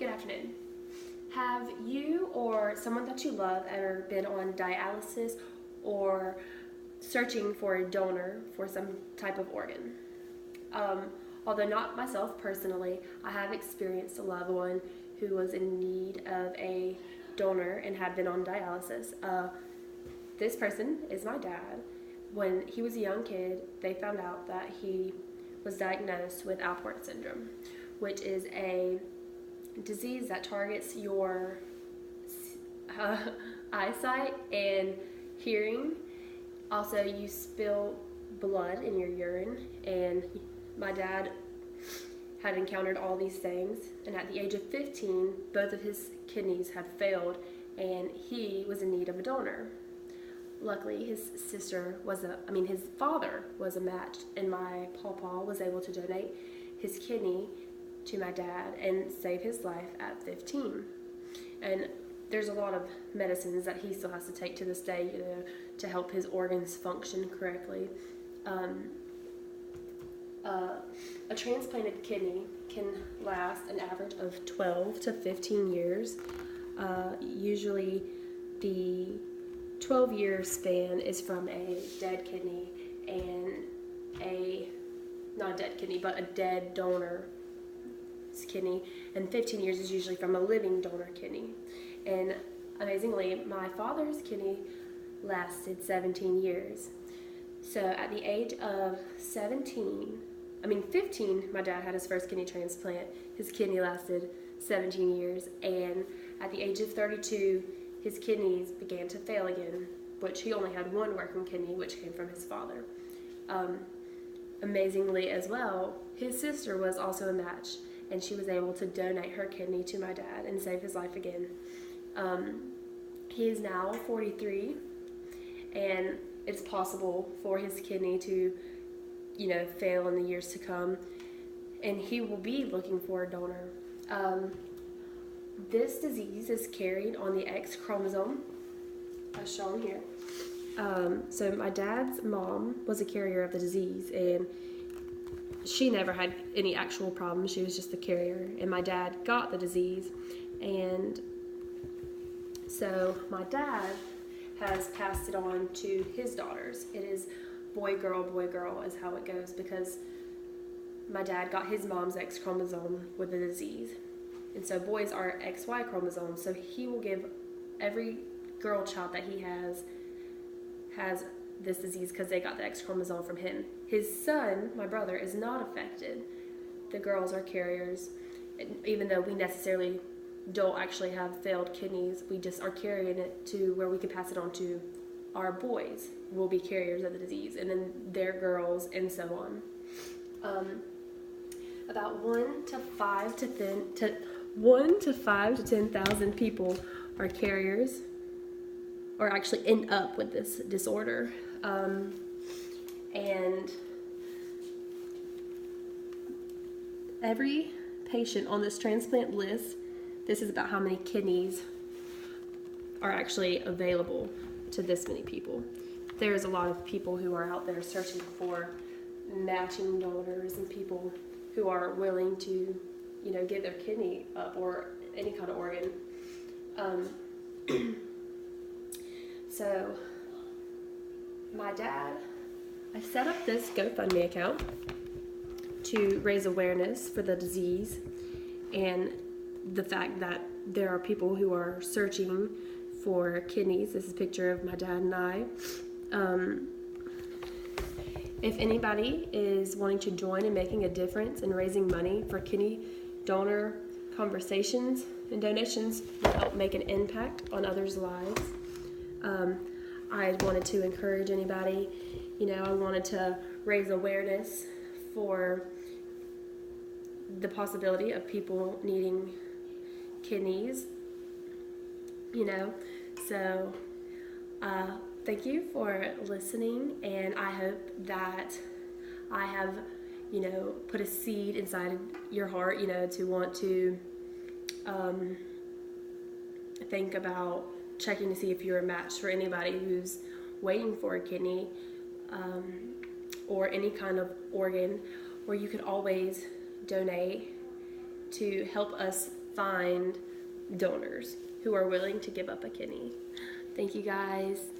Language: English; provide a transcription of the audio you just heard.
Good afternoon. Have you or someone that you love ever been on dialysis or searching for a donor for some type of organ? Although not myself personally, I have experienced a loved one who was in need of a donor and had been on dialysis. This person is my dad. When he was a young kid, they found out that he was diagnosed with Alport syndrome, which is a disease that targets your eyesight and hearing. Also, you spill blood in your urine, and my dad had encountered all these things, and at the age of 15, both of his kidneys had failed, and he was in need of a donor. Luckily, his father was a match, and my pawpaw was able to donate his kidney to my dad and save his life at 15. And there's a lot of medicines that he still has to take to this day, to help his organs function correctly. A transplanted kidney can last an average of 12 to 15 years. Usually the 12-year span is from a dead kidney and not a dead kidney, but a dead donor's kidney, and 15 years is usually from a living donor kidney. And amazingly, my father's kidney lasted 17 years. So at the age of 15, my dad had his first kidney transplant. His kidney lasted 17 years, and at the age of 32, his kidneys began to fail again, which he only had one working kidney, which came from his father. Amazingly as well, his sister was also a match, and she was able to donate her kidney to my dad and save his life again. He is now 43, and it's possible for his kidney to, fail in the years to come, and he will be looking for a donor. This disease is carried on the X chromosome, as shown here. So my dad's mom was a carrier of the disease, and she never had any actual problems. She was just the carrier, and my dad got the disease. And so my dad has passed it on to his daughters. It is boy, girl is how it goes, because my dad got his mom's X chromosome with the disease. And so boys are XY chromosomes, so he will give every girl child that he has this disease because they got the X chromosome from him. His son, my brother, is not affected. The girls are carriers, even though we necessarily don't actually have failed kidneys. We just are carrying it to where we can pass it on to our boys. Will be carriers of the disease, and then their girls, and so on. About 1 to 5 to 10,000 people are carriers, or actually end up with this disorder. And every patient on this transplant list, this is about how many kidneys are actually available to this many people. There's a lot of people who are out there searching for matching donors and people who are willing to, give their kidney up or any kind of organ. So my dad, I set up this GoFundMe account to raise awareness for the disease and the fact that there are people who are searching for kidneys. This is a picture of my dad and I. If anybody is wanting to join in making a difference in raising money for kidney donor conversations and donations will help make an impact on others' lives. I wanted to encourage anybody, I wanted to raise awareness for the possibility of people needing kidneys, so thank you for listening, and I hope that I have, put a seed inside your heart, to want to think about checking to see if you're a match for anybody who's waiting for a kidney or any kind of organ, where you could always donate to help us find donors who are willing to give up a kidney. Thank you guys.